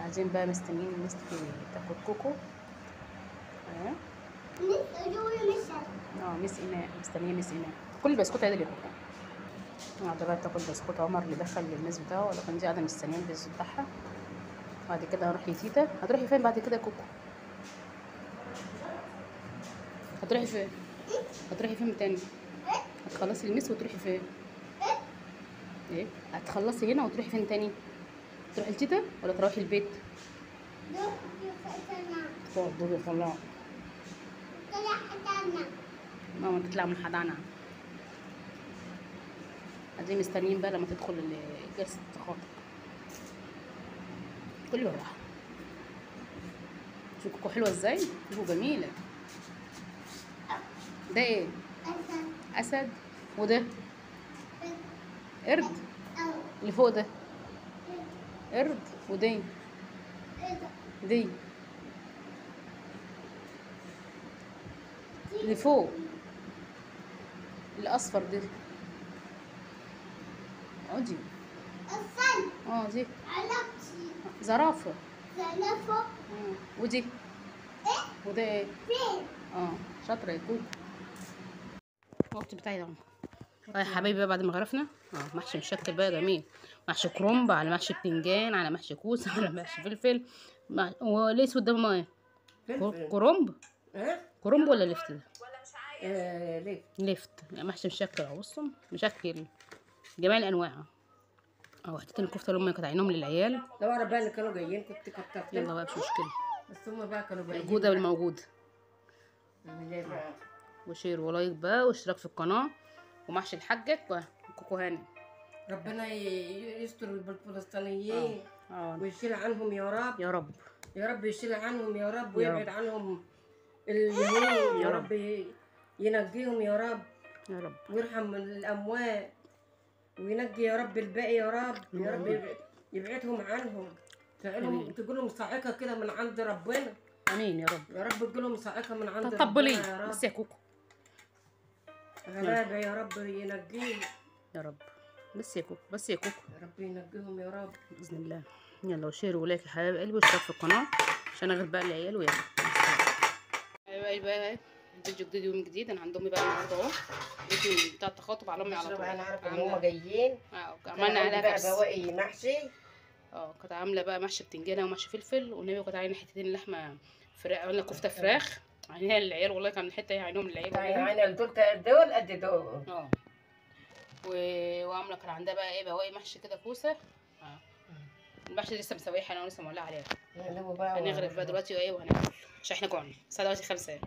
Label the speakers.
Speaker 1: قاعدين بقى مستنيين الناس تاخد كوكو. ميس ايمان مستنيه ميس ايمان. كل بسكوت عادل يا كوكو. قاعده بقى تاكل بسكوت. عمر اللي دخل للميس بتاعه، ولا كان دي قاعده مستنيه البس بتاعها. بعد كده هنروح لتيتا. هتروحي فين بعد كده يا كوكو؟ هتروحي فين؟ هتروحي فين تاني؟ هتخلصي الميس وتروحي فين؟ ايه؟ هتخلصي هنا وتروحي فين تاني؟ تروحي لتيتا ولا تروحي البيت؟ دور يطلعوا. ماما تطلع من الحضانة. قاعدين مستنيين بقى لما تدخل جلسة التخاطب. كل بالراحة. شوفوا كوكو حلوة ازاي؟ كوكو جميلة. ده ايه؟ أسد. وده؟ قرد. اللي فوق ده؟ قرد. ودي؟ دي اللي فوق الاصفر ده دي دي زرافه. ودي وده ايه؟ شاطره يا كوكو. الوقت بتاعي ده يا حبايبي بقى. بعد ما غرفنا محشي مشكل بقى جميل. محشي كرنب على محشي بتنجان على محشي كوسه على محشي فلفل. والاسود ده ما ايه؟ كرنب. كرنب ولا لفت ده؟ لفت. محشي مشكل اهو. بصوا مشكل جميع الانواع اهو. حطيت الكفته اللي هم كانوا عينهم للعيال.
Speaker 2: لو انا بقى اللي كانوا جايين كنت كترت.
Speaker 1: يلا بقى مش مشكله.
Speaker 2: بس هم بقى كانوا جايين
Speaker 1: موجوده بالموجود. وشير ولايك بقى واشتراك في القناه. ومحشي لحاجك وكوكو هاني. ربنا
Speaker 2: يستر الفلسطينيين ويشيل عنهم يا رب.
Speaker 1: يا رب
Speaker 2: يا رب يشيل عنهم يا رب. ويبعد عنهم اليهود يا رب. ينجيهم يا رب.
Speaker 1: يا رب
Speaker 2: ويرحم الاموات وينجي يا رب الباقي يا رب. يا رب يبعدهم عنهم. تقولهم صاعقه كده من عند ربنا.
Speaker 1: امين يا رب.
Speaker 2: يا رب تقولهم صاعقه من عند
Speaker 1: ربنا يا رب. بس يا كوكو
Speaker 2: غلابه يا رب ينجيهم
Speaker 1: يا رب. بس يا كوكو بس يا كوكو.
Speaker 2: يا رب ينجيهم يا رب
Speaker 1: باذن الله. يلا وشير ولايك يا حبايب قلبي واشتراك في القناه عشان اغير بقى العيال. ويلا حبايب قلبي بقى فيديو جديد يوم جديد. انا عند امي بقى النهارده اهو. فيديو بتاع التخاطب على امي على طول.
Speaker 2: انا عارفه ان هم جايين.
Speaker 1: عملنا عليها
Speaker 2: بقى بواقي محشي.
Speaker 1: كانت عامله بقى محشي بتنجانه ومحشي فلفل. والنبي كانت عاينه حتتين لحمه فراخ. عملنا كفته فراخ عينيها للعيال. والله كان الحته عينهم للعيال.
Speaker 2: عينها دول قد دول.
Speaker 1: وعامله كان عندها بقى ايه بواقي محشي كده كوسه. المحشي لسه مسويه انا ولسه مولعه عليها. هنغرف بقى دلوقتي وايه وهناكل عشان احنا جوعنا. الساعه دلوقتي 5.